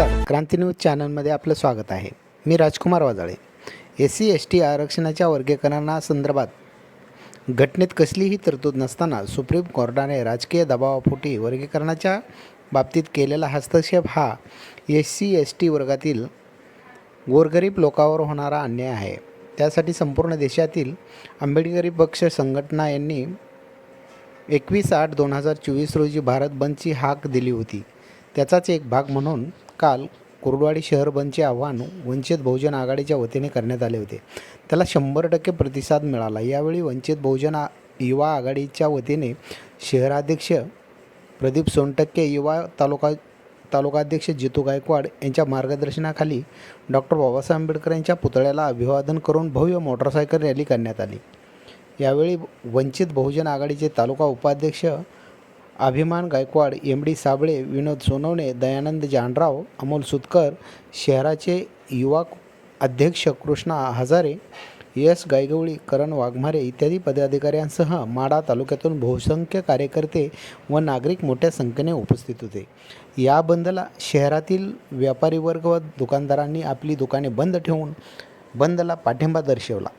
नमस्कार, क्रांती न्यूज चॅनलमध्ये आपलं स्वागत आहे. मी राजकुमार वाजाळे. SC/ST आरक्षणाच्या वर्गीकरणासंदर्भात घटनेत कसलीही तरतूद नसताना सुप्रीम कोर्टाने राजकीय दबावापोटी वर्गीकरणाच्या बाबतीत केलेला हस्तक्षेप हा SC/ST वर्गातील गोरगरीब लोकांवर होणारा अन्याय आहे. त्यासाठी संपूर्ण देशातील आंबेडकरी पक्ष संघटना यांनी 21/8/2024 रोजी भारत बंदची हाक दिली होती. त्याचाच एक भाग म्हणून काल कुर्डुवाडी शहर बंदचे आवाहन वंचित बहुजन आघाडीच्या वतीने करण्यात आले होते. त्याला 100% प्रतिसाद मिळाला. यावेळी वंचित बहुजन युवा आघाडीच्या वतीने शहराध्यक्ष प्रदीप सोनटक्के, युवा तालुकाध्यक्ष जितू गायकवाड यांच्या मार्गदर्शनाखाली डॉक्टर बाबासाहेब आंबेडकर यांच्या पुतळ्याला अभिवादन करून भव्य मोटरसायकल रॅली करण्यात आली. यावेळी वंचित बहुजन आघाडीचे तालुका उपाध्यक्ष अभिमान गायकवाड, MD साबळे, विनोद सोनवणे, दयानंद जानराव, अमोल सुतकर, शहराचे युवा अध्यक्ष कृष्णा हजारे, S गायगवळी, करण वाघमारे इत्यादी पदाधिकाऱ्यांसह माढा तालुक्यातून बहुसंख्य कार्यकर्ते व नागरिक मोठ्या संख्येने उपस्थित होते. या बंदला शहरातील व्यापारी वर्ग व दुकानदारांनी आपली दुकाने बंद ठेवून बंदला पाठिंबा दर्शवला.